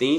3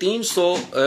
300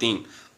3۔